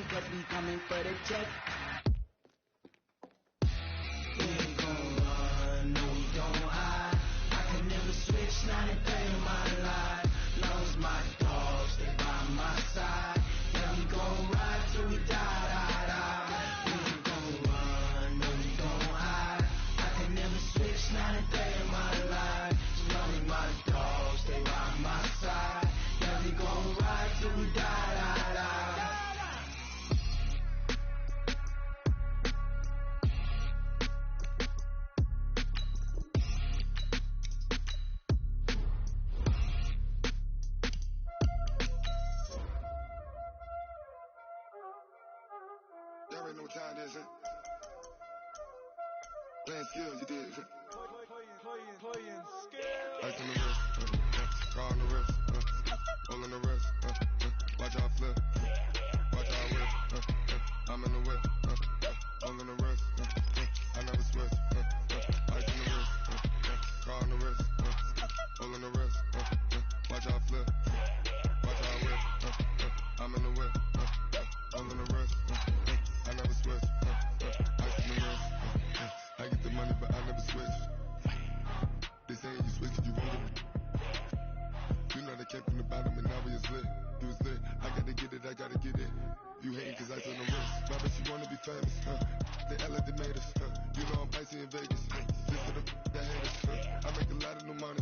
cause we coming for the check. We ain't gon' run, no we don't hide. I can never switch, not a day in my life. Long as my dogs stay by my side. Yeah, we gon' ride till we die, die, die. We ain't gon' run, no we don't hide. I can never switch, not a day in my life. As long as my dogs stay by my side. Yeah, we gon' ride till we die, die, die. Y'all already know what time it is, huh? Playing skills, you did. Playing skills. Ice on the wrist, car on the wrist, all on the wrist, watch out flip, watch out whip, I'm in the whip, all on the wrist, I never switch, ice on the wrist, car on the wrist, all on the wrist, watch out flip, watch out whip, I'm in the whip, all on the wrist, I never switch, ice on the wrist, I get the money but I never switch. They saying you switch it, you won't get it. You know they came from the bottom and now we is lit. You was lit, I gotta get it, I gotta get it. You hating cause ice on the wrist. My bitch, you wanna be famous, They act like they made us, You know I'm icy in Vegas, Just for the haters, I make a lot of new money,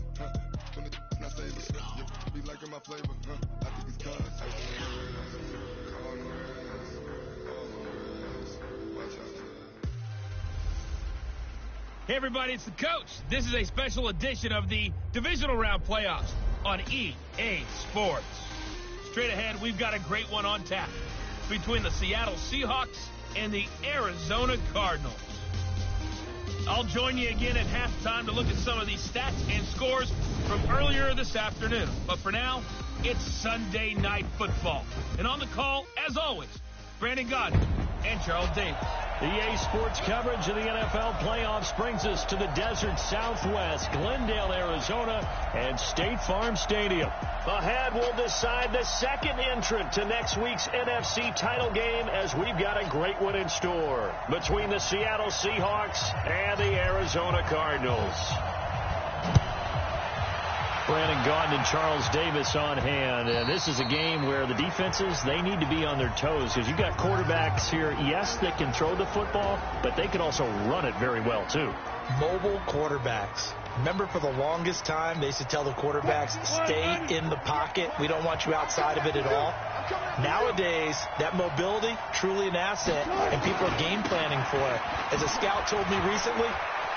When the not savers, You be liking my flavor, I think it's cause ice on the wrist, on the wrist, on the wrist, watch out. Hey everybody, it's the coach. This is a special edition of the divisional round playoffs on EA Sports. Straight ahead, we've got a great one on tap between the Seattle Seahawks and the Arizona Cardinals. I'll join you again at halftime to look at some of these stats and scores from earlier this afternoon. But for now, it's Sunday Night Football. And on the call, as always, Brandon Godwin and Charles Davis. EA Sports coverage of the NFL playoffs brings us to the desert Southwest, Glendale, Arizona, and State Farm Stadium. Ahead, we'll decide the second entrant to next week's NFC title game as we've got a great one in store between the Seattle Seahawks and the Arizona Cardinals. Brandon Gaudin and Charles Davis on hand. And this is a game where the defenses, they need to be on their toes because you've got quarterbacks here, yes, that can throw the football, but they can also run it very well, too. Mobile quarterbacks. Remember, for the longest time, they used to tell the quarterbacks, stay in the pocket. We don't want you outside of it at all. Nowadays, that mobility, truly an asset, and people are game planning for it. As a scout told me recently,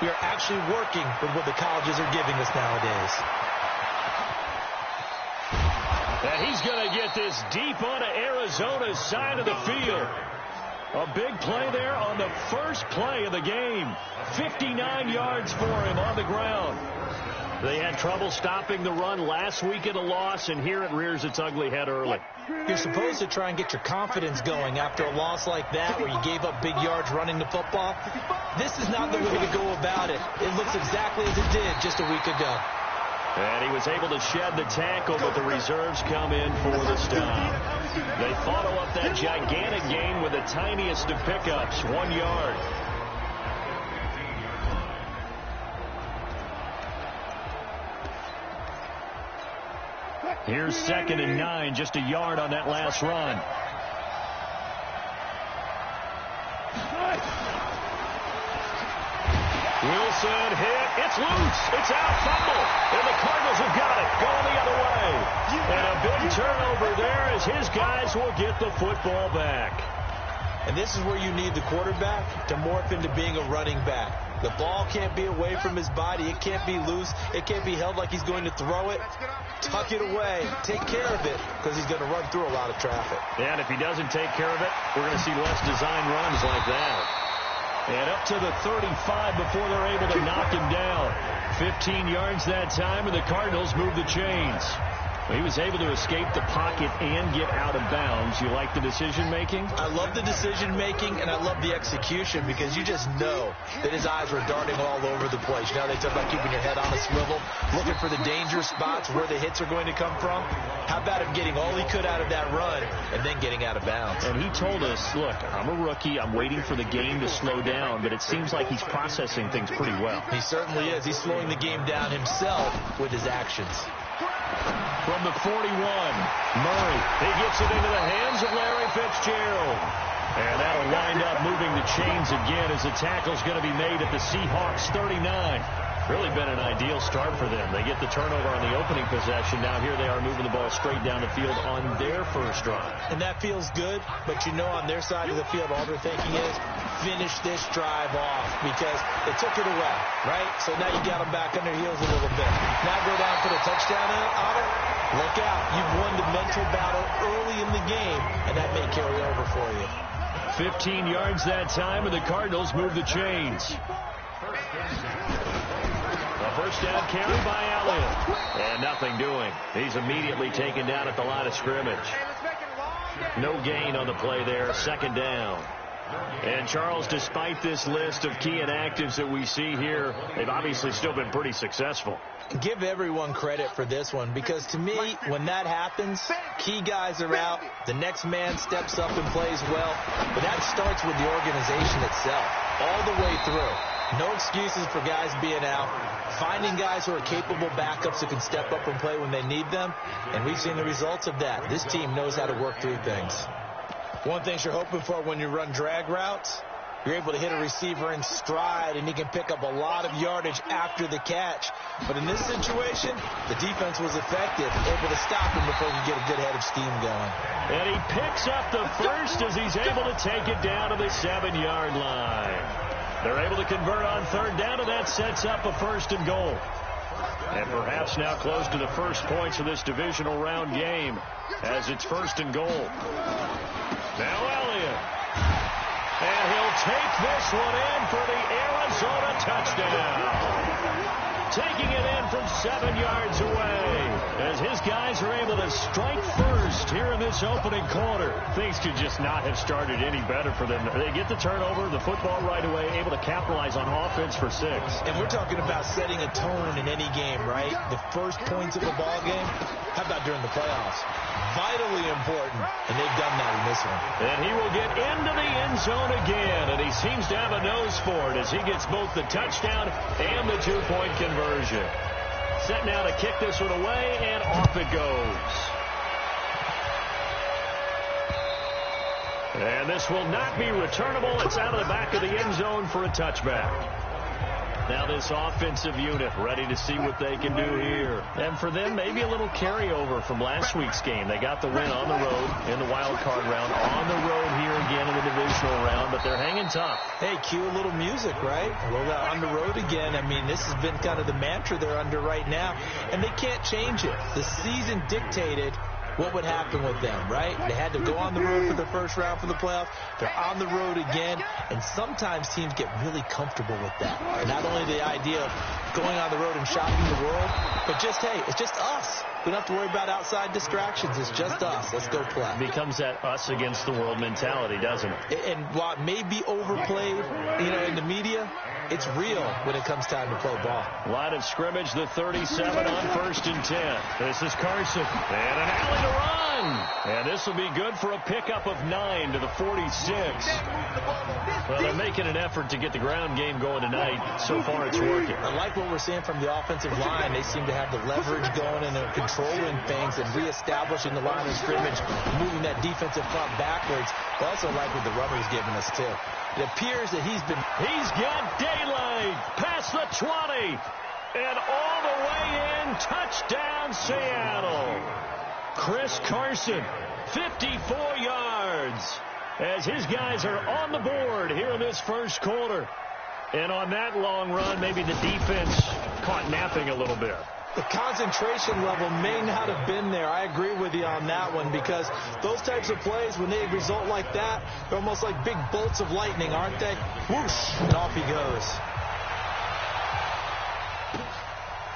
we are actually working with what the colleges are giving us nowadays. And he's going to get this deep onto Arizona's side of the field. A big play there on the first play of the game. 59 yards for him on the ground. They had trouble stopping the run last week at a loss, and here it rears its ugly head early. You're supposed to try and get your confidence going after a loss like that where you gave up big yards running the football. This is not the way to go about it. It looks exactly as it did just a week ago. And he was able to shed the tackle, but the reserves come in for the stop. They follow up that gigantic gain with the tiniest of pickups, 1 yard. Here's 2nd and 9, just a yard on that last run. Wilson hit. It's loose. It's out. Fumble. And the Cardinals have got it. Going the other way. And a big turnover there as his guys will get the football back. And this is where you need the quarterback to morph into being a running back. The ball can't be away from his body. It can't be loose. It can't be held like he's going to throw it. Tuck it away. Take care of it because he's going to run through a lot of traffic. And if he doesn't take care of it, we're going to see less design runs like that. And up to the 35 before they're able to knock him down. 15 yards that time, and the Cardinals move the chains. He was able to escape the pocket and get out of bounds. You like the decision-making? I love the decision-making, and I love the execution because you just know that his eyes were darting all over the place. You know, they talk about keeping your head on a swivel, looking for the danger spots where the hits are going to come from. How about him getting all he could out of that run and then getting out of bounds? And he told us, look, I'm a rookie. I'm waiting for the game to slow down, but it seems like he's processing things pretty well. He certainly is. He's slowing the game down himself with his actions. From the 41, Murray. He gets it into the hands of Larry Fitzgerald. And that'll wind up moving the chains again as the tackle's going to be made at the Seahawks 39. Really been an ideal start for them. They get the turnover on the opening possession. Now here they are moving the ball straight down the field on their first drive. And that feels good, but you know on their side of the field all they're thinking is finish this drive off because they took it away, right? So now you got them back on their heels a little bit. Now go down for the touchdown on it. Look out. You've won the mental battle early in the game, and that may carry over for you. 15 yards that time, and the Cardinals move the chains. A first down carry by Elliott. And nothing doing. He's immediately taken down at the line of scrimmage. No gain on the play there. Second down. And, Charles, despite this list of key inactives that we see here, they've obviously still been pretty successful. Give everyone credit for this one because, to me, when that happens, key guys are out, the next man steps up and plays well. But that starts with the organization itself all the way through. No excuses for guys being out. Finding guys who are capable backups who can step up and play when they need them. And we've seen the results of that. This team knows how to work through things. One thing you're hoping for when you run drag routes, you're able to hit a receiver in stride, and he can pick up a lot of yardage after the catch. But in this situation, the defense was effective, able to stop him before he could get a good head of steam going. And he picks up the first as he's able to take it down to the 7-yard line. They're able to convert on third down, and that sets up a first and goal. And perhaps now close to the first points of this divisional round game as it's first and goal. Now Elliott. And he'll take this one in for the Arizona touchdown. Taking it in from 7 yards away as his guys are able to strike first here in this opening quarter. Things could just not have started any better for them. They get the turnover, the football right away, able to capitalize on offense for 6. And we're talking about setting a tone in any game, right? The first points of a ball game. How about during the playoffs? Vitally important, and they've done that in this one. And he will get into the end zone again, and he seems to have a nose for it as he gets both the touchdown and the 2-point conversion. Set now to kick this one away, and off it goes. And this will not be returnable. It's out of the back of the end zone for a touchback. Now this offensive unit ready to see what they can do here. And for them, maybe a little carryover from last week's game. They got the win on the road in the wild card round, on the road here again in the divisional round, but they're hanging tough. Hey, cue a little music, right? Well, on the road again. I mean, this has been kind of the mantra they're under right now, and they can't change it. The season dictated what would happen with them, right? They had to go on the road for the first round for the playoffs. They're on the road again, and sometimes teams get really comfortable with that. And not only the idea of going on the road and shocking the world, but just, hey, it's just us. We don't have to worry about outside distractions. It's just us. Let's go play. It becomes that us against the world mentality, doesn't it? And while it may be overplayed, in the media, it's real when it comes time to play ball. Line of scrimmage, the 37 on 1st and 10. This is Carson. And an alley to run. And this will be good for a pickup of 9 to the 46. Well, they're making an effort to get the ground game going tonight. So far, it's working. I like what we're seeing from the offensive line. They seem to have the leverage going, and they're controlling things and reestablishing the line of scrimmage, moving that defensive front backwards. But also like what the runner's giving us, too. It appears that he's got daylight past the 20 and all the way in. Touchdown, Seattle. Chris Carson, 54 yards as his guys are on the board here in this first quarter. And on that long run, maybe the defense caught napping a little bit. The concentration level may not have been there. I agree with you on that one because those types of plays, when they result like that, they're almost like big bolts of lightning, aren't they? Whoosh, and off he goes.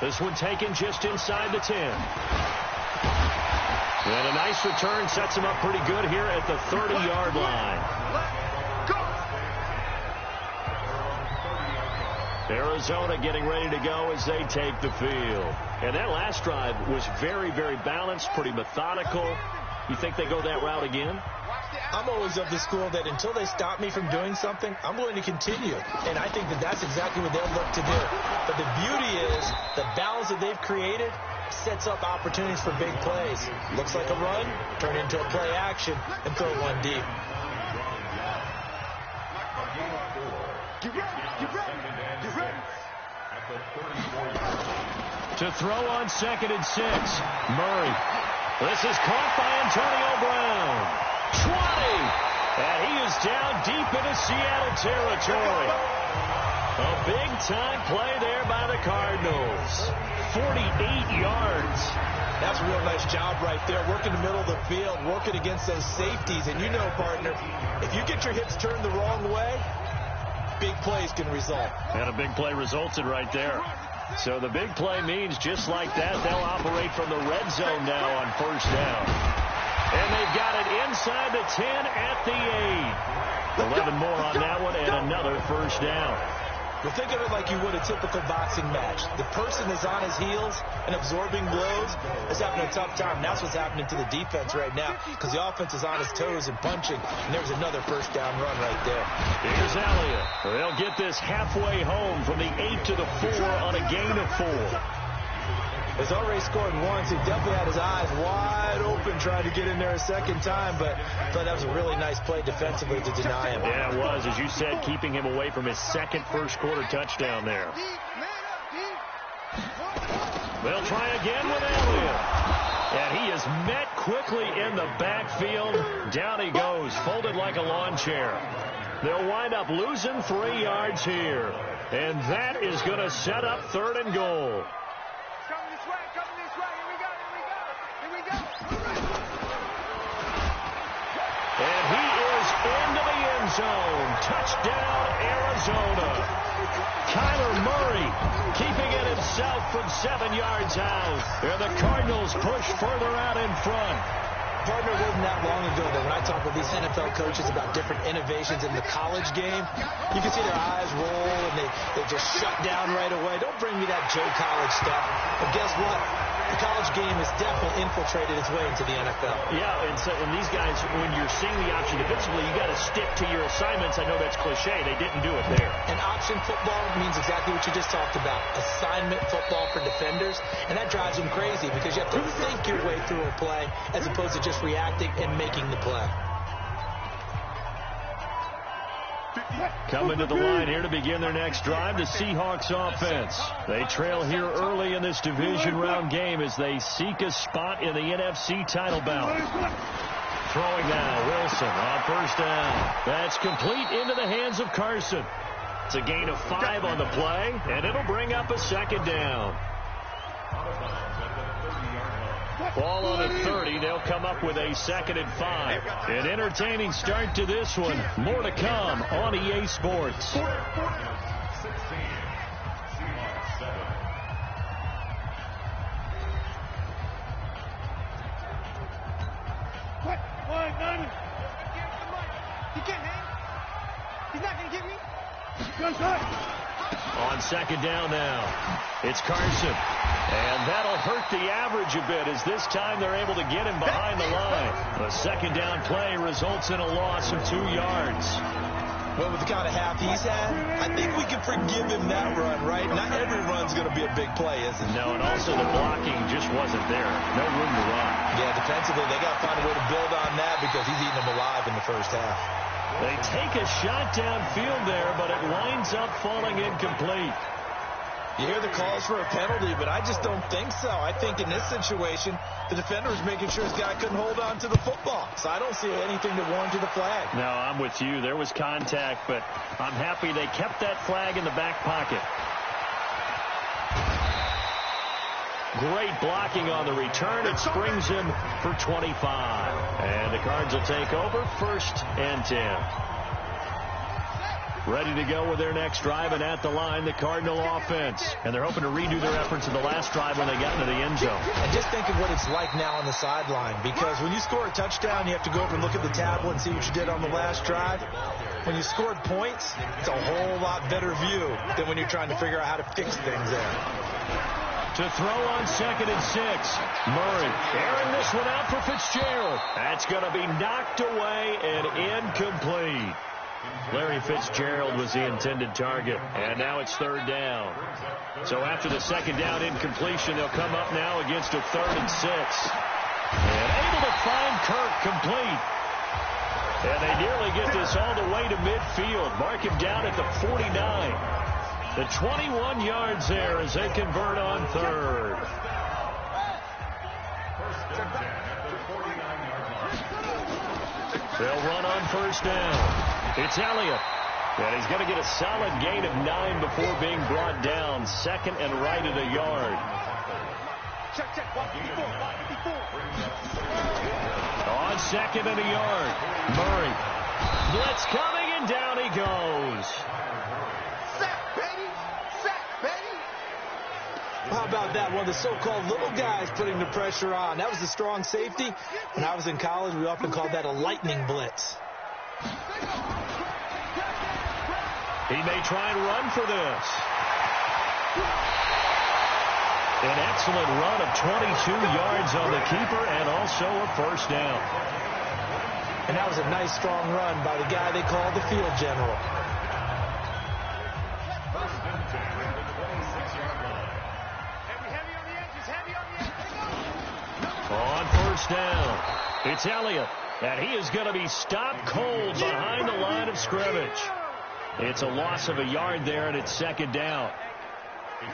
This one taken just inside the 10. And a nice return sets him up pretty good here at the 30-yard line. Arizona getting ready to go as they take the field. And that last drive was very, very balanced, pretty methodical. You think they go that route again? I'm always of the school that until they stop me from doing something, I'm going to continue. And I think that that's exactly what they'll look to do. But the beauty is the balance that they've created sets up opportunities for big plays. Looks like a run, turn it into a play action, and throw one deep. To throw on 2nd and 6. Murray. This is caught by Antonio Brown. 20. And he is down deep into Seattle territory. A big-time play there by the Cardinals. 48 yards. That's a real nice job right there. Working the middle of the field, working against those safeties. And you know, partner, if you get your hips turned the wrong way, big plays can result. And a big play resulted right there. So the big play means just like that, they'll operate from the red zone now on 1st down. And they've got it inside the 10 at the 8. 11 more on that one and another 1st down. Well, think of it like you would a typical boxing match. The person is on his heels and absorbing blows is having a tough time. That's what's happening to the defense right now because the offense is on his toes and punching. And there's another 1st down run right there. Here's Elliott. They'll get this halfway home from the 8 to the 4 on a gain of 4. He's already scored once. He definitely had his eyes wide open trying to get in there a second time, but I thought that was a really nice play defensively to deny him. Yeah, it was, as you said, keeping him away from his second first-quarter touchdown there. They'll try again with Elliott. And he is met quickly in the backfield. Down he goes, folded like a lawn chair. They'll wind up losing 3 yards here. And that is going to set up 3rd and goal. And he is into the end zone. Touchdown, Arizona. Kyler Murray keeping it himself from 7 yards out. And the Cardinals push further out in front. Partner, it wasn't that long ago that when I talk with these NFL coaches about different innovations in the college game, you can see their eyes roll and they just shut down right away. Don't bring me that Joe College stuff. But guess what? The college game has definitely infiltrated its way into the NFL. Yeah, and these guys, when you're seeing the option defensively, you got to stick to your assignments. I know that's cliche. They didn't do it there. And option football means exactly what you just talked about. Assignment football for defenders. And that drives them crazy because you have to think your way through a play as opposed to just reacting and making the play. Coming to the line here to begin their next drive, the Seahawks offense. They trail here early in this division round game as they seek a spot in the NFC title bout. Throwing now, Wilson on 1st down. That's complete into the hands of Carson. It's a gain of 5 on the play, and it'll bring up a 2nd down. Ball on the 30. They'll come up with a 2nd and 5. An entertaining start to this one. More to come on EA Sports. He can't hang. He's not going to get me. On 2nd down now, it's Carson. And that'll hurt the average a bit as this time they're able to get him behind the line. The 2nd down play results in a loss of 2 yards. Well, with the kind of half he's had, I think we can forgive him that run, right? Not every run's going to be a big play, is it? No, and also the blocking just wasn't there. No room to run. Yeah, defensively, they got to find a way to build on that because he's eating them alive in the 1st half. They take a shot downfield there, but it winds up falling incomplete. You hear the calls for a penalty, but I just don't think so. I think in this situation, the defender was making sure his guy couldn't hold on to the football. So I don't see anything that warranted a flag. No, I'm with you. There was contact, but I'm happy they kept that flag in the back pocket. Great blocking on the return. It springs him for 25. And the Cards will take over 1st and 10. ready to go with their next drive, and at the line, the Cardinal offense. And they're hoping to redo their efforts in the last drive when they got into the end zone. And just think of what it's like now on the sideline, because when you score a touchdown, you have to go over and look at the tablet and see what you did on the last drive. When you scored points, it's a whole lot better view than when you're trying to figure out how to fix things there. To throw on 2nd and 6. Murray airing this one out for Fitzgerald. That's going to be knocked away and incomplete. Larry Fitzgerald was the intended target, and now it's 3rd down. So after the 2nd down incompletion, they'll come up now against a 3rd and 6. And able to find Kirk complete. And they nearly get this all the way to midfield. Mark him down at the 49. The 21 yards there as they convert on 3rd. They'll run on 1st down. It's Elliott. And he's going to get a solid gain of 9 before being brought down. 2nd and right at a yard. On 2nd and a yard. Murray. Blitz coming, and down he goes. How about that? One of the so-called little guys putting the pressure on. That was the strong safety. When I was in college, we often called that a lightning blitz. He may try and run for this. An excellent run of 22 yards on the keeper and also a 1st down. And that was a nice, strong run by the guy they called the field general. On 1st down, it's Elliott, and he is going to be stopped cold behind the line of scrimmage. It's a loss of a yard there, and it's 2nd down.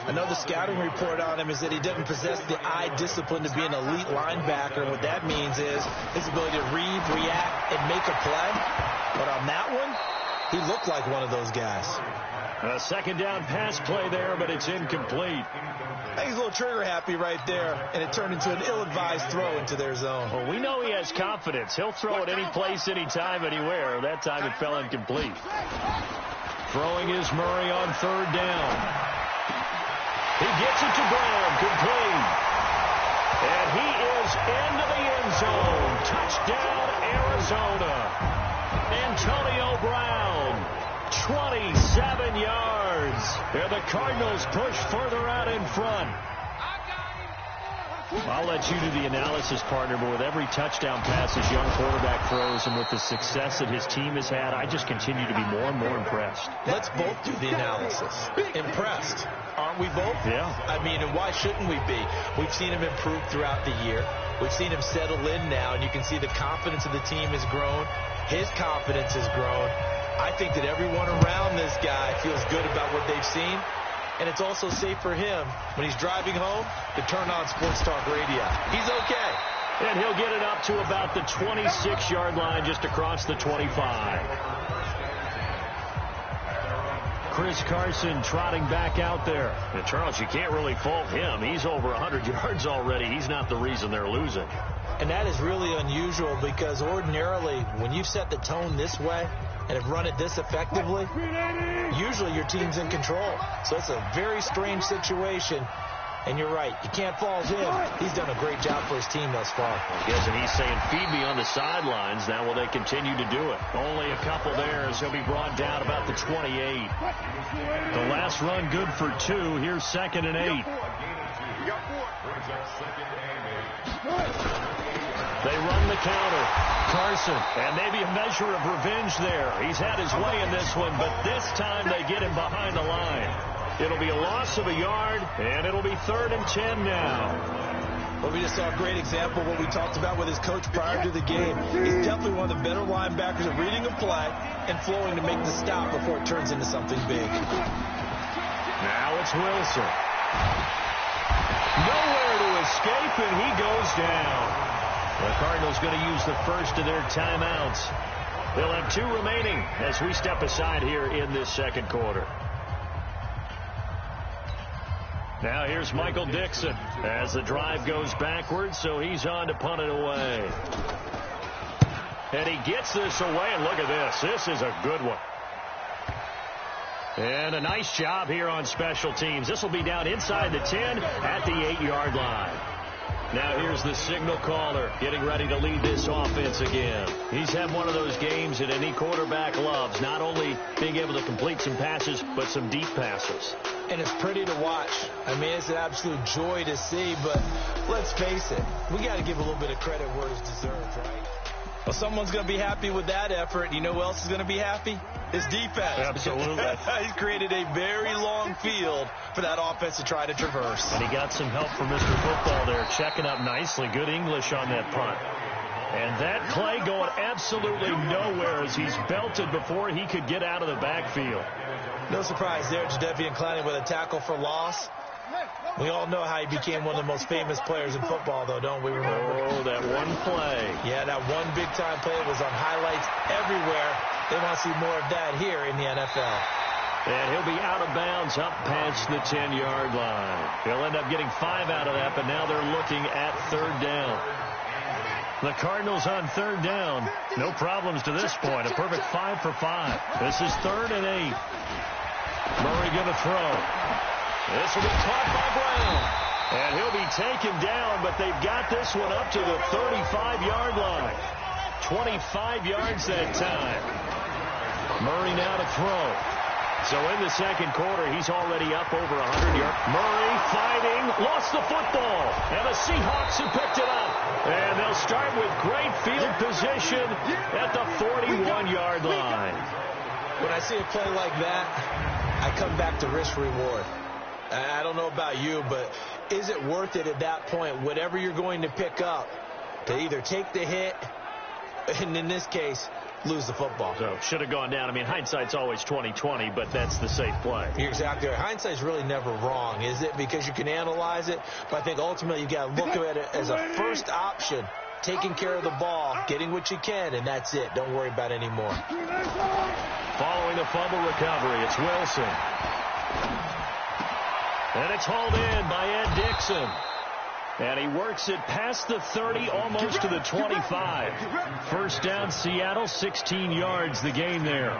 Another scouting report on him is that he doesn't possess the eye discipline to be an elite linebacker. What that means is his ability to read, react, and make a play. But on that one, he looked like one of those guys. A 2nd down pass play there, but it's incomplete. I think he's a little trigger happy right there, and it turned into an ill-advised throw into their zone. Well, we know he has confidence. He'll throw it any place, anytime, anywhere. That time it fell incomplete. Throwing is Murray on 3rd down. He gets it to Brown, complete. And he is into the end zone. Touchdown, Arizona. Antonio Brown, 27 yards. And the Cardinals push further out in front. I'll let you do the analysis, partner, but with every touchdown pass his young quarterback throws and with the success that his team has had, I just continue to be more and more impressed. Let's both do the analysis. Impressed. Aren't we both? Yeah. I mean, and why shouldn't we be? We've seen him improve throughout the year. We've seen him settle in now, and you can see the confidence of the team has grown. His confidence has grown. I think that everyone around this guy feels good about what they've seen. And it's also safe for him when he's driving home to turn on Sports Talk Radio. He's okay. And he'll get it up to about the 26-yard line just across the 25. Chris Carson trotting back out there. And Charles, you can't really fault him. He's over 100 yards already. He's not the reason they're losing. And that is really unusual because ordinarily when you've set the tone this way and have run it this effectively, usually your team's in control. So it's a very strange situation. And you're right, you can't fault him. He's done a great job for his team thus far. I guess, and he's saying, feed me on the sidelines. Now will they continue to do it? Only a couple there as he'll be brought down about the 28. The last run good for 2. Here's 2nd and 8. They run the counter. Carson, and maybe a measure of revenge there. He's had his way in this one, but this time they get him behind the line. It'll be a loss of a yard, and it'll be 3rd and 10 now. Well, we just saw a great example of what we talked about with his coach prior to the game. He's definitely one of the better linebackers at reading a play and flowing to make the stop before it turns into something big. Now it's Wilson. Nowhere to escape, and he goes down. The Cardinals going to use the first of their timeouts. They'll have 2 remaining as we step aside here in this second quarter. Now here's Michael Dixon as the drive goes backwards, so he's on to punt it away. And he gets this away, and look at this. This is a good one. And a nice job here on special teams. This will be down inside the 10 at the 8-yard line. Now here's the signal caller getting ready to lead this offense again. He's had one of those games that any quarterback loves, not only being able to complete some passes, but some deep passes. And it's pretty to watch. I mean, it's an absolute joy to see, but let's face it, we got to give a little bit of credit where it's deserved, right? Well, someone's going to be happy with that effort. You know who else is going to be happy? His defense. Absolutely. He's created a very long field for that offense to try to traverse. And he got some help from Mr. Football there, checking up nicely. Good English on that punt. And that play going absolutely nowhere as he's belted before he could get out of the backfield. No surprise there, Jadeveon Clowney with a tackle for loss. We all know how he became one of the most famous players in football, though, don't we remember? Oh, that one play. Yeah, that one big-time play was on highlights everywhere. They want to see more of that here in the NFL. And he'll be out of bounds up past the 10-yard line. He'll end up getting 5 out of that, but now they're looking at 3rd down. The Cardinals on 3rd down. No problems to this point. A perfect 5 for 5. This is 3rd and 8. Murray going to throw. This will be caught by Brown. And he'll be taken down, but they've got this one up to the 35-yard line. 25 yards that time. Murray now to throw. So in the second quarter, he's already up over 100 yards. Murray fighting, lost the football. And the Seahawks have picked it up. And they'll start with great field position at the 41-yard line. When I see a play like that, I come back to risk-reward. I don't know about you, but is it worth it at that point, whatever you're going to pick up, to either take the hit, and in this case, lose the football? So should have gone down. I mean, hindsight's always 20/20, but that's the safe play. You're exactly right. Hindsight's really never wrong, is it? Because you can analyze it, but I think ultimately you got to look at it as a first option, taking care of the ball, getting what you can, and that's it. Don't worry about it anymore. Following the fumble recovery, it's Wilson. And it's hauled in by Ed Dixon. And he works it past the 30, almost to the 25. First down, Seattle, 16 yards the gain there.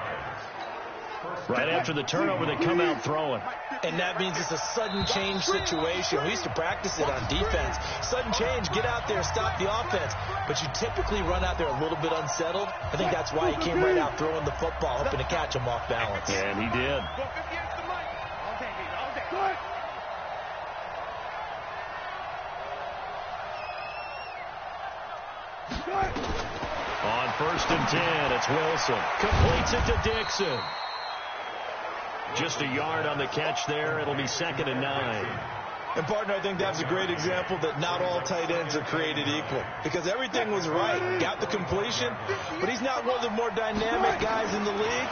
Right after the turnover, they come out throwing. And that means it's a sudden change situation. We used to practice it on defense. Sudden change, get out there, stop the offense. But you typically run out there a little bit unsettled. I think that's why he came right out throwing the football, hoping to catch him off balance. And he did. On 1st and 10, it's Wilson. Completes it to Dixon. Just a yard on the catch there. It'll be 2nd and 9. And, partner, I think that's a great example that not all tight ends are created equal. Because everything was right. Got the completion, but he's not one of the more dynamic guys in the league.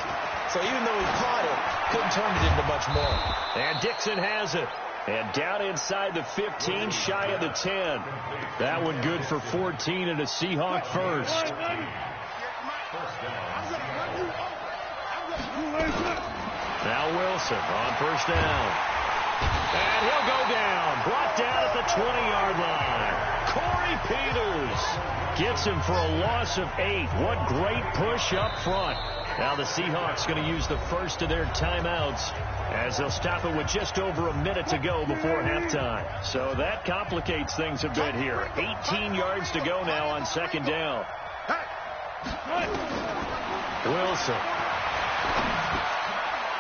So even though he caught it, couldn't turn it into much more. And Dixon has it. And down inside the 15, shy of the 10. That one good for 14 and a Seahawk first. Now Wilson on 1st down. And he'll go down. Brought down at the 20-yard line. Corey Peters gets him for a loss of 8. What great push up front. Now the Seahawks going to use the first of their timeouts as they'll stop it with just over a minute to go before halftime. So that complicates things a bit here. 18 yards to go now on 2nd down. Wilson.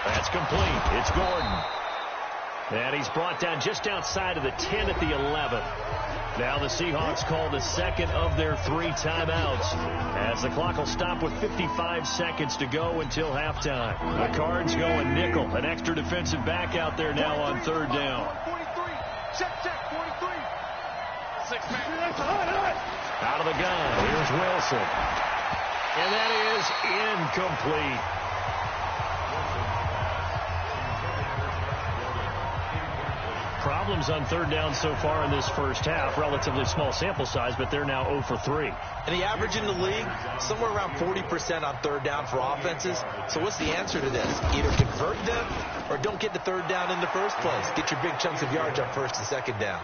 That's complete. It's Gordon. And he's brought down just outside of the 10 at the 11. Now the Seahawks call the second of their 3 timeouts as the clock will stop with 55 seconds to go until halftime. The Cards going nickel. An extra defensive back out there now on 3rd down. 43. Check, 43. 6 man. Out of the gun. Here's Wilson. And that is incomplete. Problems on 3rd down so far in this first half. Relatively small sample size, but they're now 0 for 3. And the average in the league, somewhere around 40% on 3rd down for offenses. So what's the answer to this? Either convert them or don't get the 3rd down in the first place. Get your big chunks of yards on 1st and 2nd down.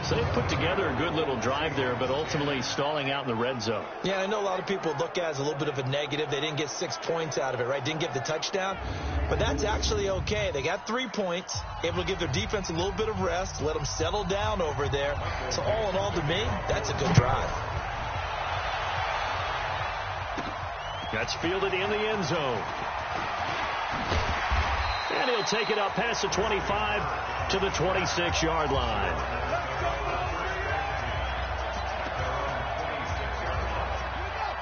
So they put together a good little drive there, but ultimately stalling out in the red zone. Yeah, I know a lot of people look at it as a little bit of a negative. They didn't get 6 points out of it, right? Didn't get the touchdown. But that's actually okay. They got 3 points, able to give their defense a little bit of rest, let them settle down over there. So all in all, to me, that's a good drive. That's fielded in the end zone. And he'll take it up past the 25 to the 26-yard line.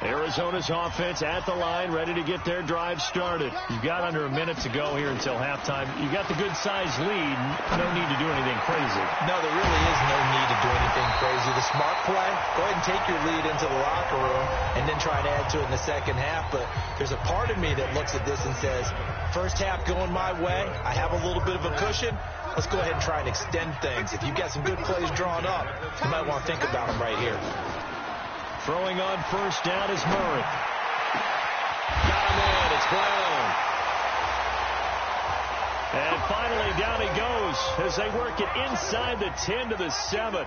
Arizona's offense at the line, ready to get their drive started. You've got under a minute to go here until halftime. You've got the good-sized lead. No need to do anything crazy. No, there really is no need to do anything crazy. The smart play, go ahead and take your lead into the locker room and then try and add to it in the second half. But there's a part of me that looks at this and says, first half going my way, I have a little bit of a cushion. Let's go ahead and try and extend things. If you've got some good plays drawn up, you might want to think about them right here. Throwing on first down is Murray. Got him in. It's Brown. And finally, down he goes as they work it inside the 10 to the 7.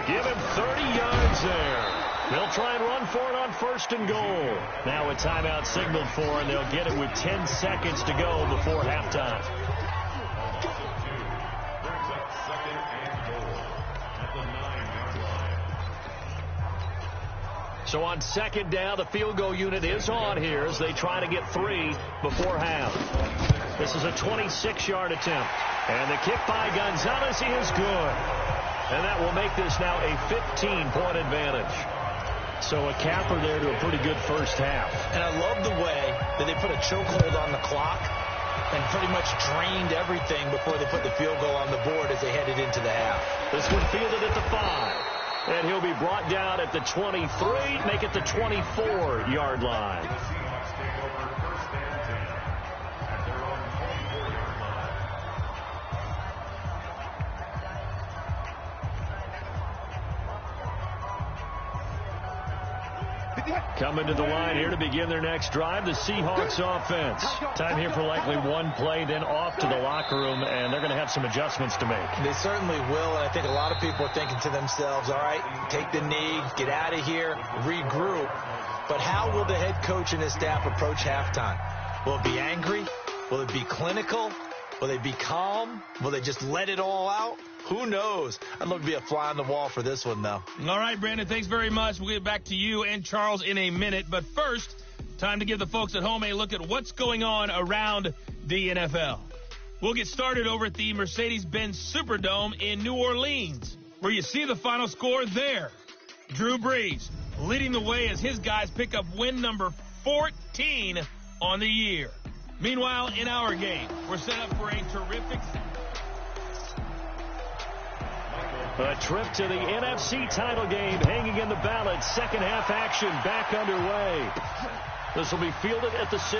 Give him 30 yards there. They'll try and run for it on first and goal. Now a timeout signaled for, and they'll get it with 10 seconds to go before halftime. So on second down, the field goal unit is on here as they try to get 3 before half. This is a 26-yard attempt. And the kick by Gonzalez is good. And that will make this now a 15-point advantage. So a capper there to a pretty good first half. And I love the way that they put a chokehold on the clock and pretty much drained everything before they put the field goal on the board as they headed into the half. This one fielded at the 5. And he'll be brought down at the 23, make it the 24-yard line. Coming to the line here to begin their next drive, the Seahawks offense. Time here for likely one play, then off to the locker room, and they're going to have some adjustments to make. They certainly will, and I think a lot of people are thinking to themselves, all right, take the knee, get out of here, regroup. But how will the head coach and his staff approach halftime? Will it be angry? Will it be clinical? Will they be calm? Will they just let it all out? Who knows? I'd love to be a fly on the wall for this one, though. All right, Brandon, thanks very much. We'll get back to you and Charles in a minute. But first, time to give the folks at home a look at what's going on around the NFL. We'll get started over at the Mercedes-Benz Superdome in New Orleans, where you see the final score there. Drew Brees leading the way as his guys pick up win number 14 on the year. Meanwhile, in our game, we're set up for a terrific... A trip to the NFC title game hanging in the balance. Second half action back underway. This will be fielded at the 6.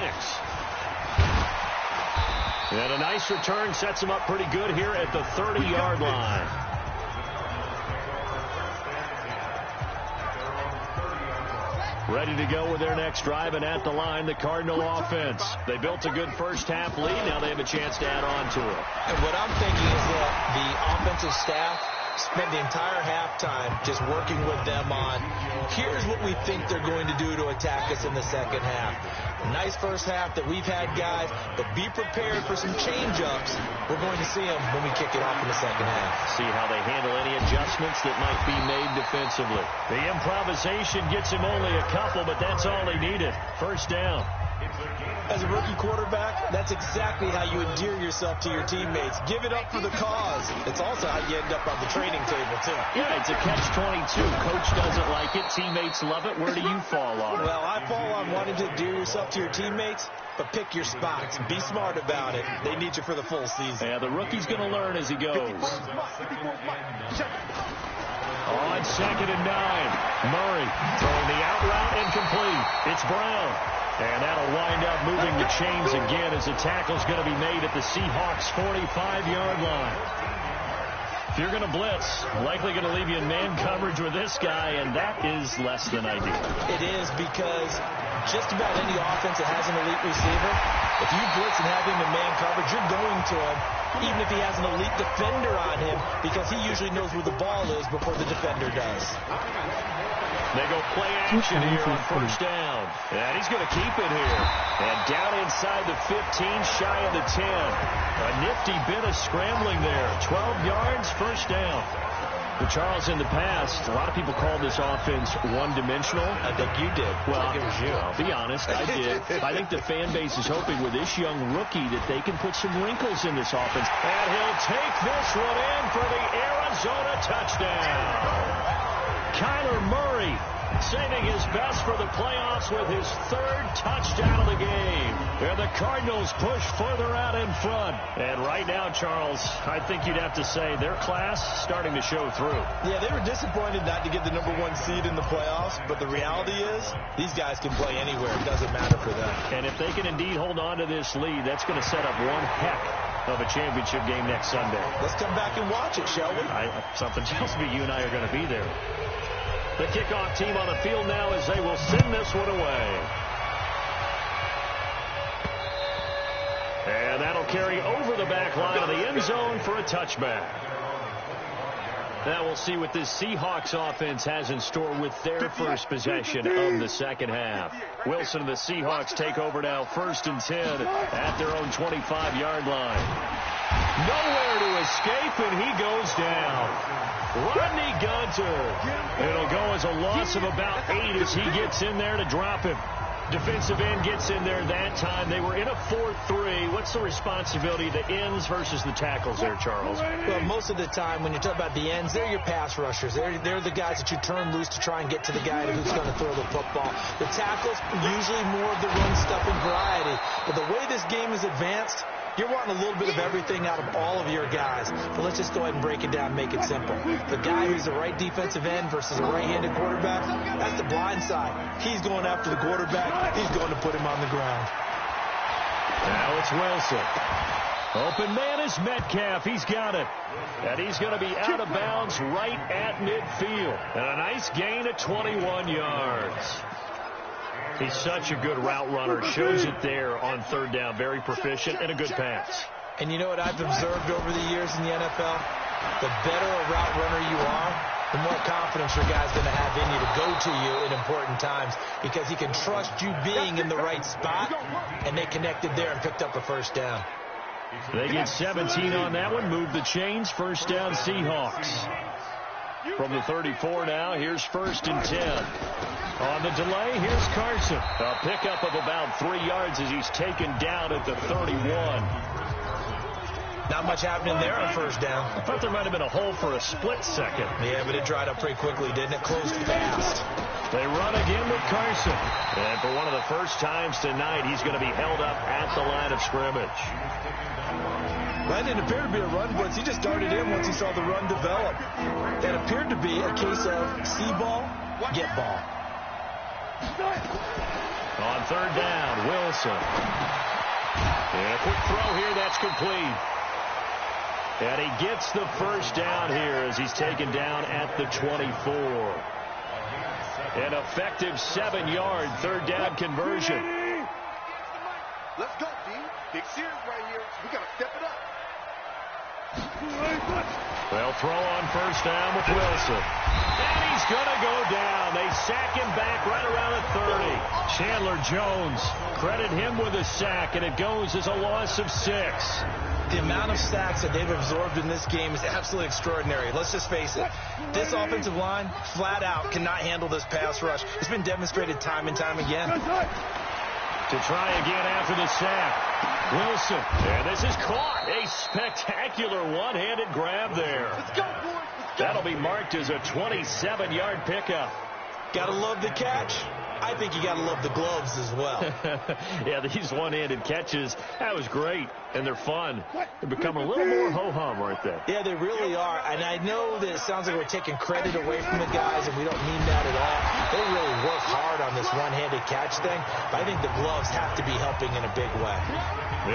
And a nice return sets him up pretty good here at the 30-yard line. Ready to go with their next drive, and at the line, the Cardinal offense. They built a good first half lead. Now they have a chance to add on to it. And what I'm thinking is that the offensive staff spend the entire halftime just working with them on, here's what we think they're going to do to attack us in the second half. Nice first half that we've had, guys, but be prepared for some change-ups. We're going to see them when we kick it off in the second half. See how they handle any adjustments that might be made defensively. The improvisation gets him only a couple, but that's all he needed. First down. As a rookie quarterback, that's exactly how you endear yourself to your teammates. Give it up for the cause. It's also how you end up on the training table, too. Yeah, it's a catch-22. Coach doesn't like it. Teammates love it. Where do you fall on it? Well, I fall on wanting to endear yourself to your teammates, but pick your spots. Be smart about it. They need you for the full season. Yeah, the rookie's going to learn as he goes. On second and 9, Murray throwing the out route incomplete. It's Brown. And that'll wind up moving the chains again as the tackle's going to be made at the Seahawks' 45-yard line. If you're going to blitz, likely going to leave you in man coverage with this guy, and that is less than ideal. It is, because just about any offense that has an elite receiver, if you blitz and have him in man coverage, you're going to him, even if he has an elite defender on him, because he usually knows where the ball is before the defender does. They go play action here on first down. And he's going to keep it here. And down inside the 15, shy of the 10. A nifty bit of scrambling there. 12 yards, first down. But Charles, in the past, a lot of people call this offense one-dimensional. I think you did. Well, I think it was you. I'll be honest, I did. I think the fan base is hoping with this young rookie that they can put some wrinkles in this offense. And he'll take this one in for the Arizona touchdown. Kyler Murray saving his best for the playoffs with his third touchdown of the game. And the Cardinals push further out in front. And right now, Charles, I think you'd have to say their class starting to show through. Yeah, they were disappointed not to get the #1 seed in the playoffs, but the reality is these guys can play anywhere. It doesn't matter for them. And if they can indeed hold on to this lead, that's going to set up one heck of a championship game next Sunday. Let's come back and watch it, shall we? Something tells me you and I are going to be there. The kickoff team on the field now as they will send this one away. And that'll carry over the back line of the end zone for a touchback. Now we'll see what this Seahawks offense has in store with their first possession of the second half. Wilson and the Seahawks take over now, 1st and 10 at their own 25-yard line. Nowhere to escape, and he goes down. Rodney Gunter. It'll go as a loss of about 8 as he gets in there to drop him. Defensive end gets in there that time. They were in a 4-3. What's the responsibility of the ends versus the tackles there, Charles? Well, most of the time when you talk about the ends, they're your pass rushers. They're the guys that you turn loose to try and get to the guy who's going to throw the football. The tackles, usually more of the run-stuffing variety. But the way this game is advanced, you're wanting a little bit of everything out of all of your guys. But let's just go ahead and break it down and make it simple. The guy who's the right defensive end versus a right-handed quarterback, that's the blind side. He's going after the quarterback. He's going to put him on the ground. Now it's Wilson. Open man is Metcalf. He's got it. And he's going to be out of bounds right at midfield. And a nice gain of 21 yards. He's such a good route runner. Shows it there on 3rd down. Very proficient and a good pass. And you know what I've observed over the years in the NFL? The better a route runner you are, the more confidence your guy's going to have in you to go to you in important times, because he can trust you being in the right spot, and they connected there and picked up a 1st down. They get 17 on that one. Move the chains. 1st down Seahawks. From the 34 now, here's 1st and 10. On the delay, here's Carson. A pickup of about 3 yards as he's taken down at the 31. Not much happening there on 1st down. I thought there might have been a hole for a split second. Yeah, but it dried up pretty quickly, didn't it? Closed fast. They run again with Carson. And for one of the first times tonight, he's going to be held up at the line of scrimmage. That didn't appear to be a run blitz. He just darted in once he saw the run develop. It appeared to be a case of see ball, get ball. On 3rd down, Wilson. And a quick throw here, that's complete. And he gets the 1st down here as he's taken down at the 24. An effective 7-yard 3rd down conversion. Let's go, D. Big series right here. We got to step it up. They'll throw on 1st down with Wilson. And he's going to go down. They sack him back right around the 30. Chandler Jones, credit him with a sack, and it goes as a loss of 6. The amount of sacks that they've absorbed in this game is absolutely extraordinary. Let's just face it. This offensive line, flat out, cannot handle this pass rush. It's been demonstrated time and time again. To try again after the sack. Wilson. And this is caught. A spectacular one-handed grab there. Let's go, boys. Let's go. That'll be marked as a 27-yard pickup. Gotta love the catch. I think you gotta love the gloves as well. Yeah, these one-handed catches, that was great, and they're fun. They become a little more ho-hum, aren't they? Yeah, they really are. And I know that it sounds like we're taking credit away from the guys, and we don't mean that at all. They really work hard on this one-handed catch thing, but I think the gloves have to be helping in a big way.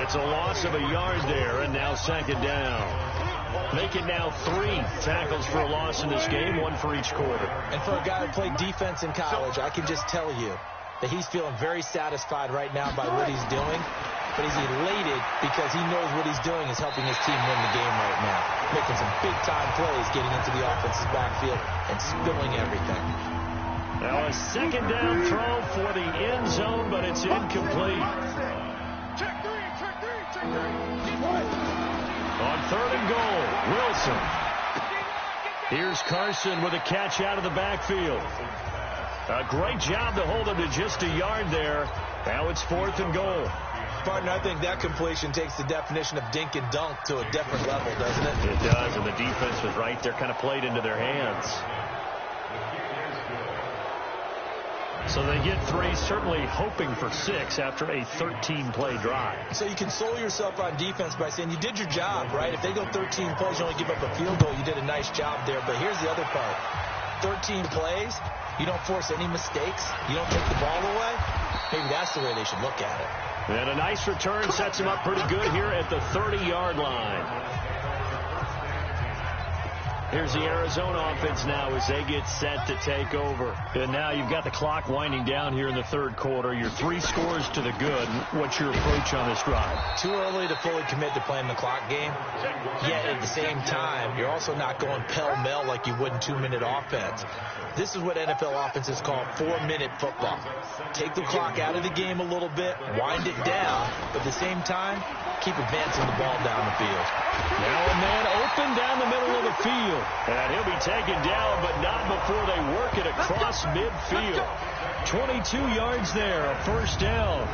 It's a loss of a yard there, and now 2nd down. Make it now 3 tackles for a loss in this game, 1 for each quarter. And for a guy who played defense in college, I can just tell you, that he's feeling very satisfied right now by what he's doing. But he's elated because he knows what he's doing is helping his team win the game right now. Making some big-time plays, getting into the offense's backfield, and spilling everything. Now a second down throw for the end zone, but it's incomplete. Check three. On third and goal, Wilson. Here's Carson with a catch out of the backfield. A great job to hold him to just a yard there. Now it's fourth and goal. Partner, I think that completion takes the definition of dink and dunk to a different level, doesn't it? It does, and the defense was right there, kind of played into their hands. So they get 3, certainly hoping for 6 after a 13-play drive. So you console yourself on defense by saying you did your job, right? If they go 13 plays, you only give up a field goal, you did a nice job there. But here's the other part. 13 plays, you don't force any mistakes, you don't take the ball away. Maybe that's the way they should look at it. And a nice return sets him up pretty good here at the 30-yard line. Here's the Arizona offense now as they get set to take over. And now you've got the clock winding down here in the third quarter. You're 3 scores to the good. What's your approach on this drive? Too early to fully commit to playing the clock game. Yet at the same time, you're also not going pell-mell like you would in 2-minute offense. This is what NFL offenses call 4-minute football. Take the clock out of the game a little bit, wind it down, but at the same time, keep advancing the ball down the field. Now a man open down the middle of the field. And he'll be taken down, but not before they work it across midfield. 22 yards there, a first down.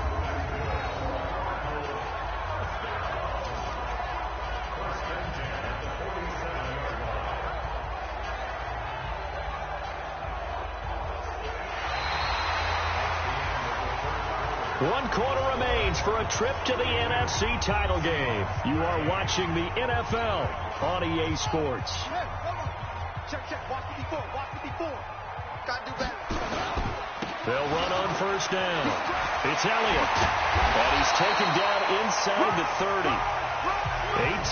One quarter remains for a trip to the NFC title game. You are watching the NFL on EA Sports. Check. Watch 54. Gotta do better. They'll run on first down. It's Elliott. And he's taken down inside the 30.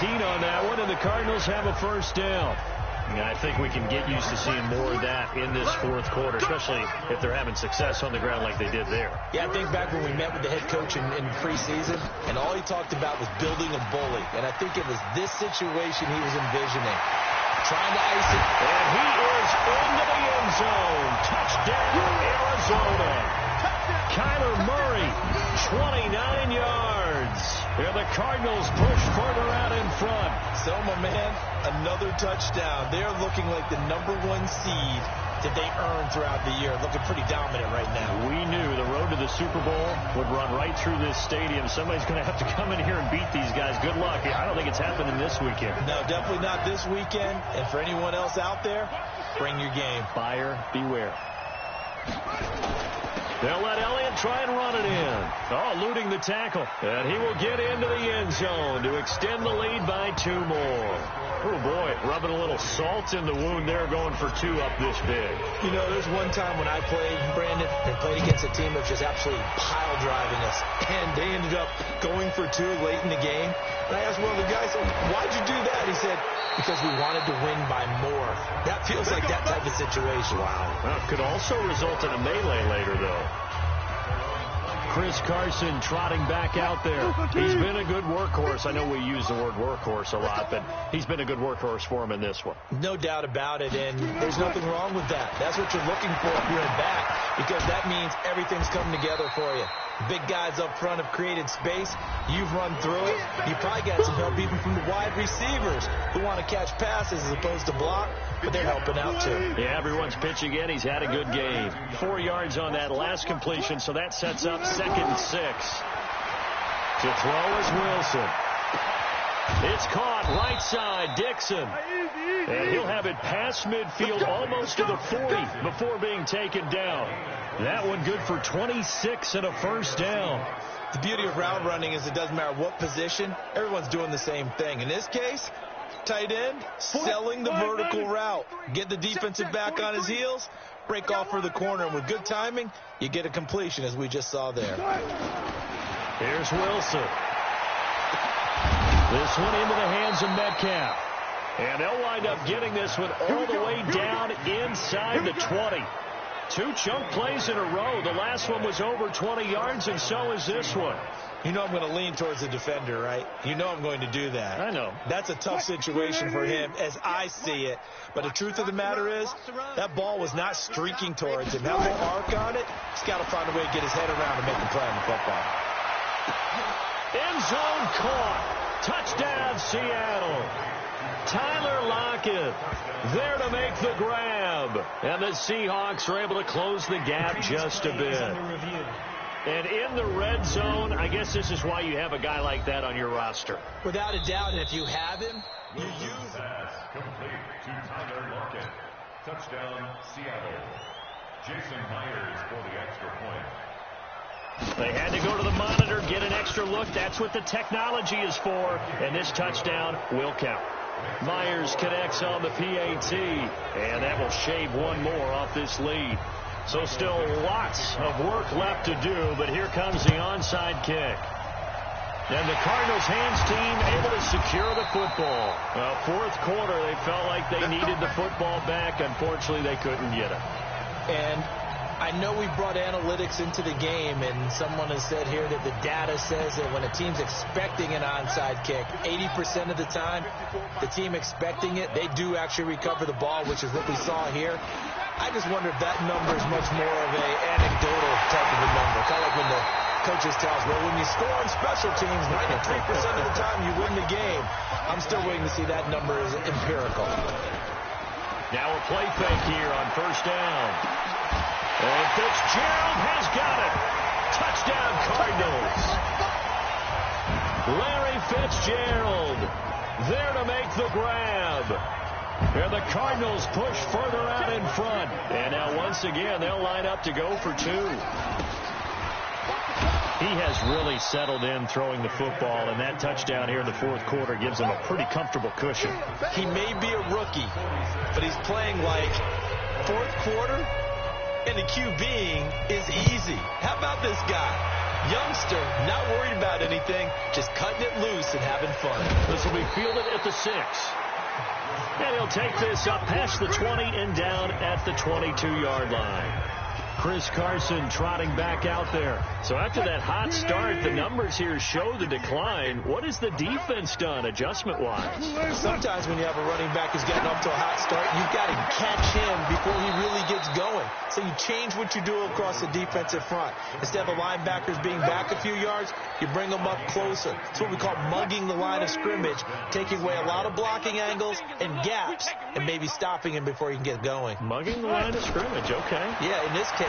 18 on that one, and the Cardinals have a first down. And I think we can get used to seeing more of that in this fourth quarter, especially if they're having success on the ground like they did there. Yeah, I think back when we met with the head coach in preseason, and all he talked about was building a bully. And I think it was this situation he was envisioning. Trying to ice it. And he is into the end zone. Touchdown, Arizona. Kyler Murray, 29 yards. And the Cardinals push further out in front. Selma, man, another touchdown. They're looking like the #1 seed that they earned throughout the year. Looking pretty dominant right now. We knew the road to the Super Bowl would run right through this stadium. Somebody's going to have to come in here and beat these guys. Good luck. I don't think it's happening this weekend. No, definitely not this weekend. And for anyone else out there, bring your game. Buyer beware. They'll let Elliott try and run it in. Oh, eluding the tackle. And he will get into the end zone to extend the lead by 2 more. Oh, boy, rubbing a little salt in the wound there, going for 2 up this big. You know, there's one time when I played, Brandon, and played against a team that was just absolutely pile driving us. And they ended up going for 2 late in the game. And I asked one of the guys, why'd you do that? He said, because we wanted to win by more. That feels like that type of situation. Wow. Well, it could also result in a melee later, though. Chris Carson trotting back out there. He's been a good workhorse. I know we use the word workhorse a lot, but he's been a good workhorse for him in this one. No doubt about it, and there's nothing wrong with that. That's what you're looking for if you're in back, because that means everything's coming together for you. Big guys up front have created space. You've run through it. You probably got some help even from the wide receivers who want to catch passes as opposed to block, but they're helping out too. Yeah, everyone's pitching in. He's had a good game. 4 yards on that last completion, so that sets up 2nd and 6. To throw is Wilson. It's caught right side, Dixon. And he'll have it past midfield almost to the 40 before being taken down. That one good for 26 and a first down. The beauty of route running is it doesn't matter what position, everyone's doing the same thing. In this case, tight end, selling the vertical route. Get the defensive back on his heels, break off for the corner, and with good timing, you get a completion as we just saw there. Here's Wilson. This one into the hands of Metcalf. And they'll wind up getting this one all the way down inside the 20. 2 chunk plays in a row. The last one was over 20 yards, and so is this one. You know I'm going to lean towards the defender, right? You know I'm going to do that. I know. That's a tough situation for him as I see it. But the truth of the matter is, that ball was not streaking towards him. That little arc on it, he's got to find a way to get his head around and make a play on the football. End zone caught. Touchdown, Seattle. Tyler Lockett there to make the grab. And the Seahawks are able to close the gap just a bit. And in the red zone, I guess this is why you have a guy like that on your roster. Without a doubt, and if you have him, you use him. Pass complete to Tyler Lockett. Touchdown, Seattle. Jason Myers for the extra point. They had to go to the monitor, get an extra look. That's what the technology is for. And this touchdown will count. Myers connects on the PAT. And that will shave one more off this lead. So still lots of work left to do, but here comes the onside kick. And the Cardinals hands team able to secure the football. Well, fourth quarter, they felt like they needed the football back. Unfortunately, they couldn't get it. And I know we brought analytics into the game, and someone has said here that the data says that when a team's expecting an onside kick, 80% of the time, the team expecting it, they do actually recover the ball, which is what we saw here. I just wonder if that number is much more of a anecdotal type of a number. Kind of like when the coaches tell us, well, when you score on special teams, 93% of the time you win the game. I'm still waiting to see that number is empirical. Now a play fake here on first down. And Fitzgerald has got it. Touchdown, Cardinals. Larry Fitzgerald there to make the grab. And the Cardinals push further out in front. And now once again, they'll line up to go for 2. He has really settled in throwing the football, and that touchdown here in the fourth quarter gives him a pretty comfortable cushion. He may be a rookie, but he's playing like fourth quarter, and the QBing is easy. How about this guy? Youngster, not worried about anything, just cutting it loose and having fun. This will be fielded at the 6. And he'll take this up past the 20 and down at the 22-yard line. Chris Carson trotting back out there. So after that hot start, the numbers here show the decline. What has the defense done adjustment-wise? Sometimes when you have a running back who's getting off to a hot start, you've got to catch him before he really gets going. So you change what you do across the defensive front. Instead of the linebackers being back a few yards, you bring them up closer. It's what we call mugging the line of scrimmage, taking away a lot of blocking angles and gaps, and maybe stopping him before he can get going. Mugging the line of scrimmage, okay. Yeah, in this case.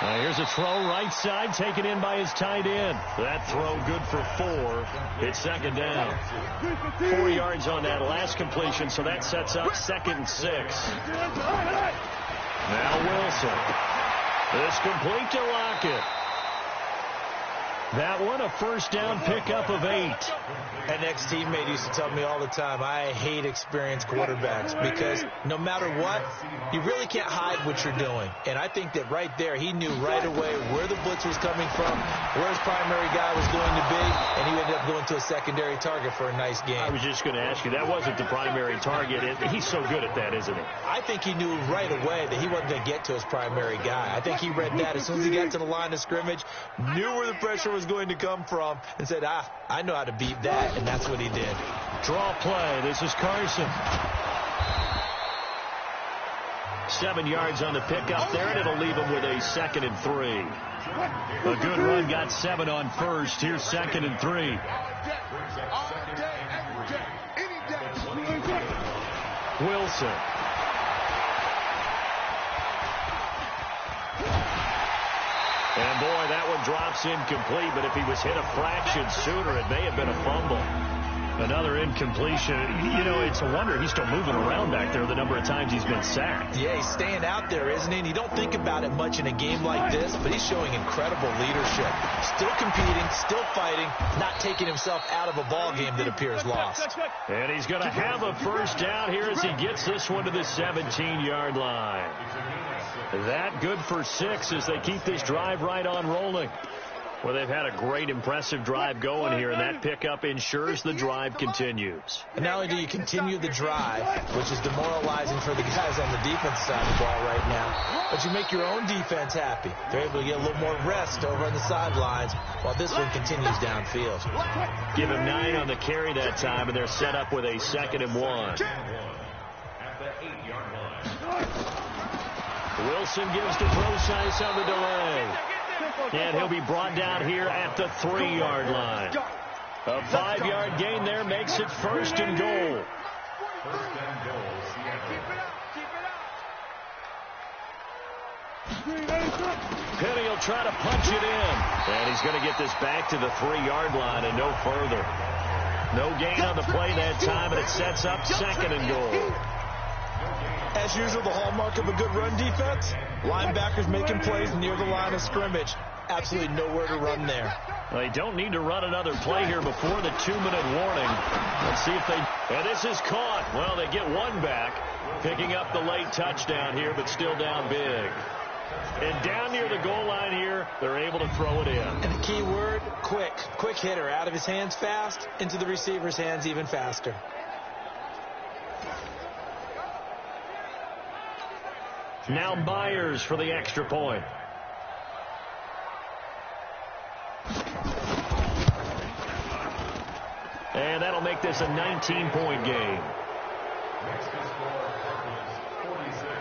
Here's a throw right side, taken in by his tight end. That throw good for 4. It's second down. 4 yards on that last completion, so that sets up 2nd and 6. Now Wilson. This complete to Lockett. That one a first down pickup of 8. An ex-teammate used to tell me all the time, I hate experienced quarterbacks because no matter what, you really can't hide what you're doing. And I think that right there, he knew right away where the blitz was coming from, where his primary guy was going to be, and he ended up going to a secondary target for a nice game. I was just going to ask you, that wasn't the primary target. He's so good at that, isn't he? I think he knew right away that he wasn't going to get to his primary guy. I think he read that as soon as he got to the line of scrimmage, knew where the pressure was going to come from, and said, I know how to beat that, and that's what he did. Draw play. This is Carson. 7 yards on the pickup there, and it'll leave him with a 2nd and 3. A good run, got 7 on first. Here's 2nd and 3. Wilson. And boy, that one drops incomplete, but if he was hit a fraction sooner, it may have been a fumble. Another incompletion. You know, it's a wonder he's still moving around back there the number of times he's been sacked. Yeah, he's staying out there, isn't he? And you don't think about it much in a game like this, but he's showing incredible leadership. Still competing, still fighting, not taking himself out of a ball game that appears lost. And he's going to have a first down here as he gets this one to the 17-yard line. That good for 6 as they keep this drive right on rolling. Well, they've had a great, impressive drive going here, and that pickup ensures the drive continues. And not only do you continue the drive, which is demoralizing for the guys on the defense side of the ball right now, but you make your own defense happy. They're able to get a little more rest over on the sidelines while this one continues downfield. Give him 9 on the carry that time, and they're set up with a 2nd and 1. At the 8-yard line. Wilson gives to Procise on the delay. And he'll be brought down here at the 3-yard line. A 5-yard gain there makes it 1st and goal. 1st and goal, Seattle. Penny will try to punch it in. And he's going to get this back to the 3-yard line and no further. No gain on the play that time, and it sets up 2nd and goal. As usual, the hallmark of a good run defense, linebackers making plays near the line of scrimmage. Absolutely nowhere to run there. They don't need to run another play here before the 2-minute warning. Let's see if they... And this is caught. Well, they get one back, picking up the late touchdown here, but still down big. And down near the goal line here, they're able to throw it in. And the key word, quick. Quick hitter. Out of his hands fast, into the receiver's hands even faster. Now Myers for the extra point. And that'll make this a 19-point game.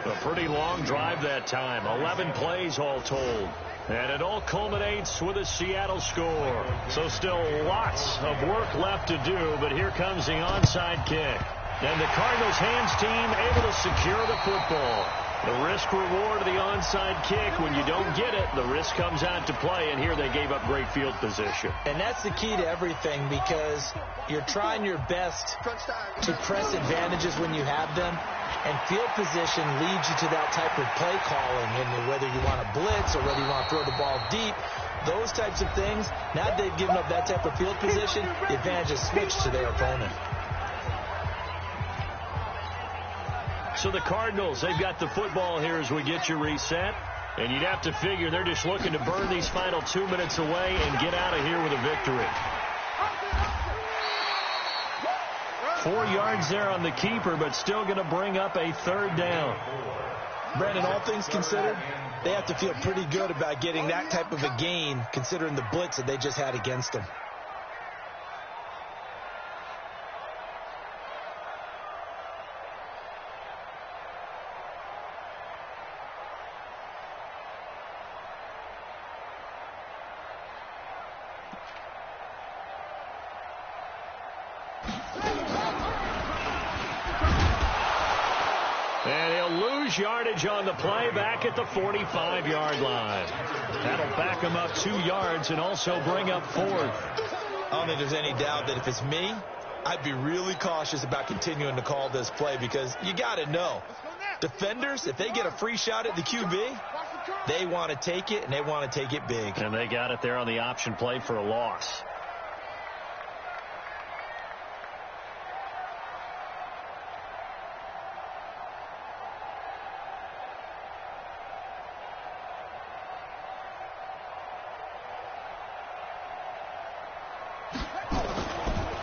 A pretty long drive that time. 11 plays all told. And it all culminates with a Seattle score. So still lots of work left to do, but here comes the onside kick. And the Cardinals hands team able to secure the football. The risk-reward of the onside kick, when you don't get it, the risk comes out to play, and here they gave up great field position. And that's the key to everything, because you're trying your best to press advantages when you have them, and field position leads you to that type of play calling, and whether you want to blitz or whether you want to throw the ball deep, those types of things. Now that they've given up that type of field position, the advantage is switched to their opponent. So the Cardinals, they've got the football here as we get you reset. And you'd have to figure they're just looking to burn these final 2 minutes away and get out of here with a victory. 4 yards there on the keeper, but still going to bring up a 3rd down. Brandon, all things considered, they have to feel pretty good about getting that type of a gain, considering the blitz that they just had against them. And he'll lose yardage on the play back at the 45-yard line. That'll back him up 2 yards and also bring up 4th. I don't think there's any doubt that if it's me, I'd be really cautious about continuing to call this play, because you got to know, defenders, if they get a free shot at the QB, they want to take it, and they want to take it big. And they got it there on the option play for a loss.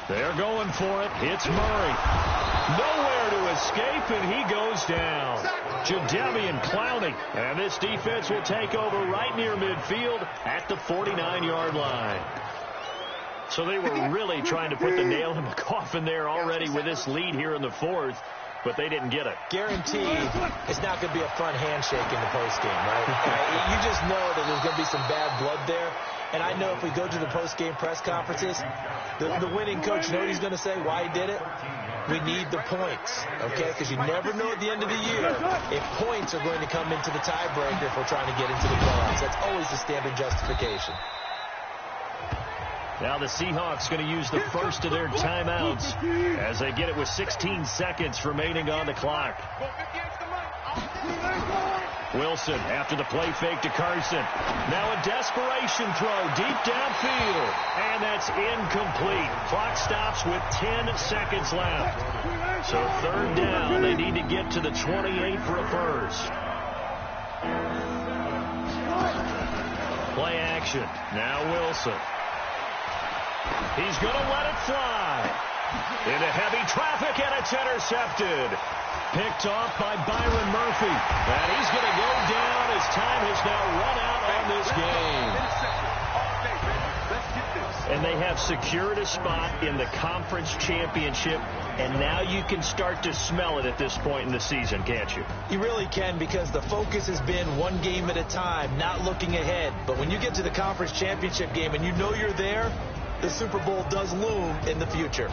They're going for it. It's Murray. Nowhere to escape, and he goes down. Jadeveon Clowney. And this defense will take over right near midfield at the 49-yard line. So they were really trying to put the nail in the coffin there already with this lead here in the 4th, but they didn't get it. Guaranteed it's not going to be a fun handshake in the postgame, right? You just know that there's going to be some bad blood there. And I know if we go to the post-game press conferences, the winning coach, know what he's going to say, why he did it? We need the points, okay? Because you never know at the end of the year if points are going to come into the tiebreaker if we're trying to get into the playoffs. That's always the standard justification. Now the Seahawks going to use the first of their timeouts as they get it with 16 seconds remaining on the clock. Wilson after the play fake to Carson. Now a desperation throw deep downfield. And that's incomplete. Clock stops with 10 seconds left. So 3rd down. They need to get to the 28 for a first. Play action. Now Wilson. He's going to let it fly. Into heavy traffic, and it's intercepted. Picked off by Byron Murphy. And he's going to go down as time has now run out on this game. And they have secured a spot in the conference championship, and now you can start to smell it at this point in the season, can't you? You really can, because the focus has been one game at a time, not looking ahead. But when you get to the conference championship game and you know you're there, the Super Bowl does loom in the future.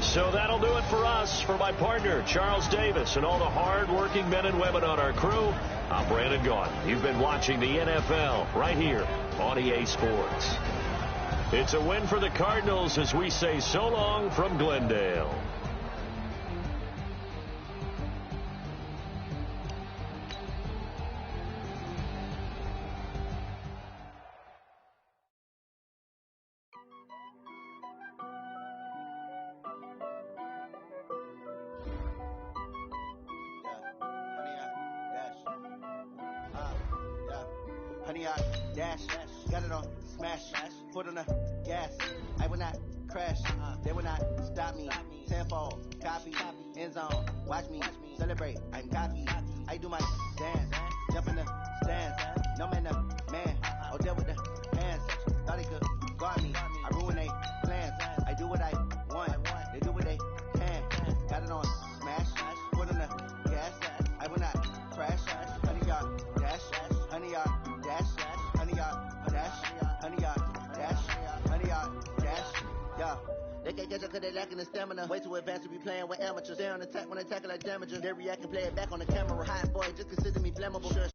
So that'll do it for us. For my partner, Charles Davis, and all the hard-working men and women on our crew, I'm Brandon Gaudin. You've been watching the NFL right here on EA Sports. It's a win for the Cardinals as we say so long from Glendale. Honey, I dash, got it on smash, foot on the gas. I will not crash, they will not stop me. Tenfold, copy, end zone, watch me celebrate. I'm cocky, I do my dance, jump in the stands. No man, the man, oh there with the hands. Thought they could guard me, I ruin they plans. I do what I want, they do what they can. Got it on smash, foot on the gas. I will not crash, honey, y'all dash, honey, y'all dash, honey, y'all dash, honey, y'all dash, honey, y'all dash, yeah. They can't catch up cause they lacking the stamina. Way too advanced to be playing with amateurs. Stay on attack when they tackle like damager. They react and play it back on the camera. Hot boy, just consider me flammable. Sure.